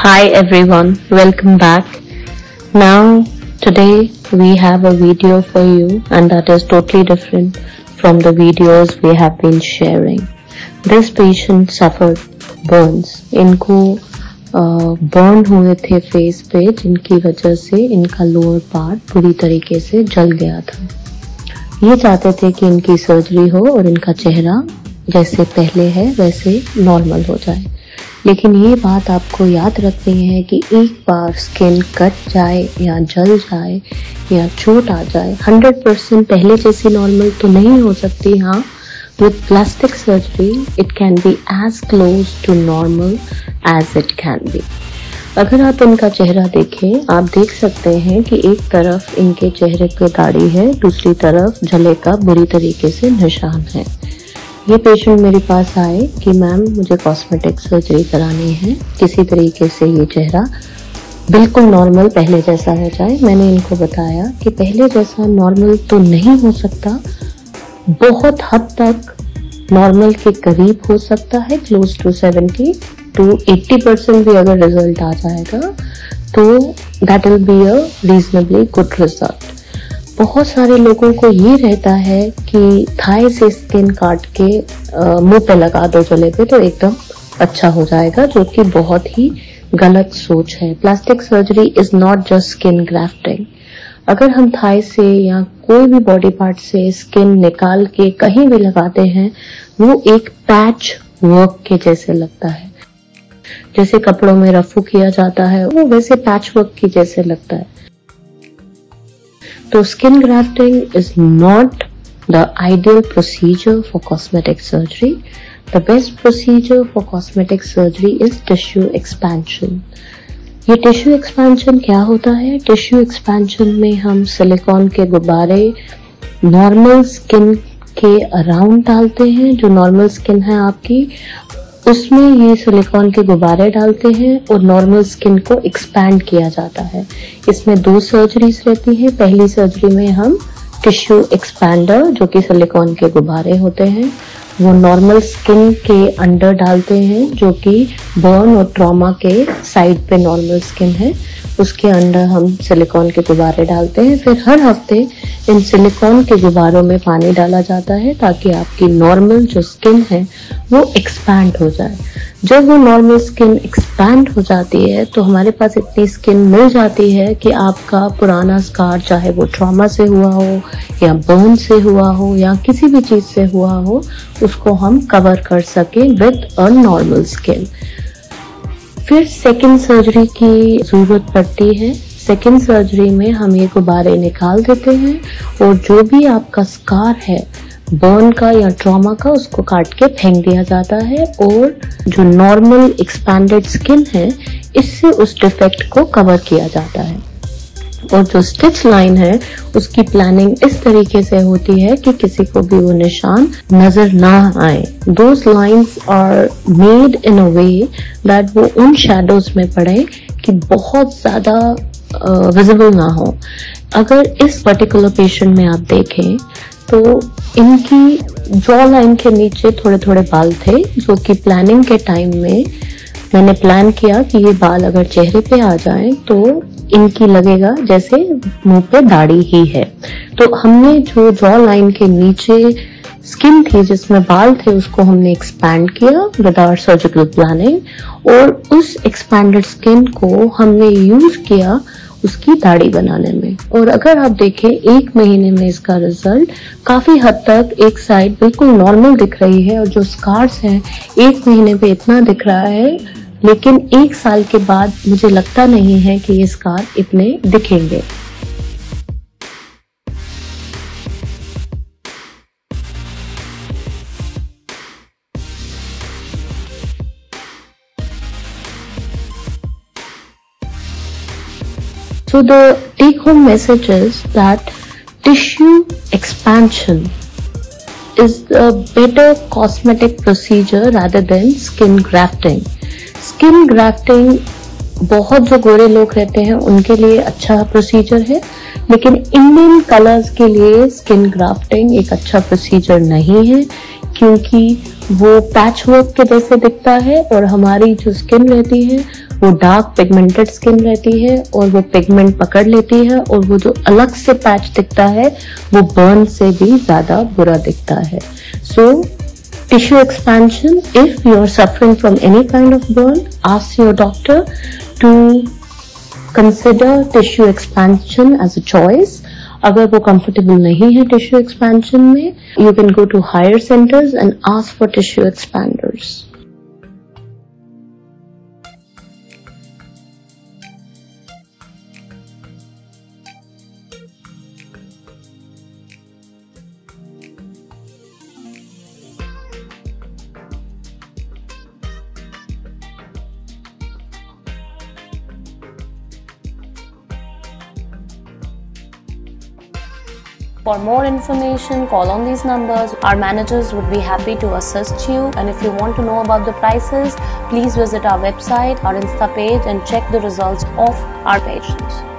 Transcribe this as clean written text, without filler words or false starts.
Hi everyone, welcome back. Now today we have a video for you and that is totally different from the videos we have been sharing. This patient suffered burns. इनको burn हुए थे face पे जिनकी वजह से इनका lower part पूरी तरीके से जल गया था। ये चाहते थे कि इनकी सर्जरी हो और इनका चेहरा जैसे पहले है वैसे नॉर्मल हो जाए, लेकिन ये बात आपको याद रखनी है कि एक बार स्किन कट जाए या जल जाए या चोट आ जाए 100% पहले जैसी नॉर्मल तो नहीं हो सकती। हाँ, with plastic surgery it can be as close to normal as it can be। अगर आप इनका चेहरा देखें, आप देख सकते हैं कि एक तरफ इनके चेहरे पे दाढ़ी है, दूसरी तरफ जले का बुरी तरीके से निशान है। ये पेशेंट मेरे पास आए कि मैम मुझे कॉस्मेटिक सर्जरी करानी है, किसी तरीके से ये चेहरा बिल्कुल नॉर्मल पहले जैसा हो जाए। मैंने इनको बताया कि पहले जैसा नॉर्मल तो नहीं हो सकता, बहुत हद तक नॉर्मल के करीब हो सकता है, क्लोज टू 70 to 80% भी अगर रिजल्ट आ जाएगा तो that will be a reasonably good result. बहुत सारे लोगों को ये रहता है कि थाई से स्किन काट के मुंह पे लगा दो जले पे तो एकदम अच्छा हो जाएगा, जो कि बहुत ही गलत सोच है। Plastic surgery is not just skin grafting. अगर हम थाई से या कोई भी बॉडी पार्ट से स्किन निकाल के कहीं भी लगाते हैं, वो एक पैच वर्क के जैसे लगता है। जैसे कपड़ों में रफू किया जाता है वो वैसे पैच वर्क की जैसे लगता है। तो skin grafting is not the ideal procedure for cosmetic surgery. The best procedure for cosmetic surgery is tissue expansion. ये tissue expansion क्या होता है? Tissue expansion में हम सिलिकॉन के गुब्बारे नॉर्मल स्किन के अराउंड डालते हैं। जो नॉर्मल स्किन है आपकी, उसमें ये सिलिकॉन के गुब्बारे डालते हैं और नॉर्मल स्किन को एक्सपैंड किया जाता है। इसमें 2 सर्जरीज रहती हैं। पहली सर्जरी में हम टिश्यू एक्सपैंडर, जो कि सिलिकॉन के गुब्बारे होते हैं, वो नॉर्मल स्किन के अंडर डालते हैं, जो कि बर्न और ट्रॉमा के साइड पे नॉर्मल स्किन है, उसके अंदर हम सिलिकॉन के गुब्बारे डालते हैं। फिर हर हफ्ते इन सिलिकॉन के गुब्बारों में पानी डाला जाता है ताकि आपकी नॉर्मल जो स्किन है वो एक्सपैंड हो जाए। जब वो नॉर्मल स्किन एक्सपैंड हो जाती है तो हमारे पास इतनी स्किन मिल जाती है कि आपका पुराना स्कार, चाहे वो ट्रॉमा से हुआ हो या बर्न से हुआ हो या किसी भी चीज से हुआ हो, उसको हम कवर कर सकें विद अ नॉर्मल स्किन। फिर सेकेंड सर्जरी की जरूरत पड़ती है। सेकेंड सर्जरी में हम ये गुब्बारे निकाल देते हैं और जो भी आपका स्कार है बर्न का या ट्रॉमा का, उसको काट के फेंक दिया जाता है और जो नॉर्मल एक्सपैंडेड स्किन है इससे उस डिफेक्ट को कवर किया जाता है। और जो स्टिच लाइन है उसकी प्लानिंग इस तरीके से होती है कि किसी को भी वो निशान नजर ना आए। Those lines are made in a way that वो उन शैडोज में पड़े कि बहुत ज्यादा विजिबल ना हो। अगर इस पर्टिकुलर पेशेंट में आप देखें तो इनकी जॉ लाइन के नीचे थोड़े थोड़े बाल थे, जो कि प्लानिंग के टाइम में मैंने प्लान किया कि ये बाल अगर चेहरे पे आ जाएं तो इनकी लगेगा जैसे मुंह पे दाढ़ी ही है। तो हमने जो जॉ लाइन के नीचे स्किन थी जिसमें बाल थे उसको हमने एक्सपैंड किया विद आवर सर्जिकल प्लानिंग और उस एक्सपैंडेड स्किन को हमने यूज किया उसकी दाढ़ी बनाने में। और अगर आप देखें 1 महीने में इसका रिजल्ट काफी हद तक एक साइड बिल्कुल नॉर्मल दिख रही है और जो स्कार्स हैं 1 महीने पे इतना दिख रहा है, लेकिन 1 साल के बाद मुझे लगता नहीं है कि ये स्कार इतने दिखेंगे। So the take-home message is that tissue expansion is a better cosmetic procedure rather than skin grafting. Skin grafting बहुत जो गोरे लोग रहते हैं उनके लिए अच्छा प्रोसीजर है, लेकिन इंडियन कलर्स के लिए स्किन ग्राफ्टिंग एक अच्छा प्रोसीजर नहीं है, क्योंकि वो पैच वर्क के जैसे दिखता है और हमारी जो स्किन रहती है वो डार्क पिगमेंटेड स्किन रहती है और वो पिगमेंट पकड़ लेती है और वो जो अलग से पैच दिखता है वो बर्न से भी ज्यादा बुरा दिखता है. सो tissue expansion, if you are suffering from any kind of burn, ask your doctor to consider tissue expansion as a choice. अगर वो comfortable नहीं है tissue expansion में, you can go to higher centers and ask for tissue expanders. For more information, call on these numbers. Our managers would be happy to assist you. And if you want to know about the prices, please visit our website, our Insta page, and check the results of our patients.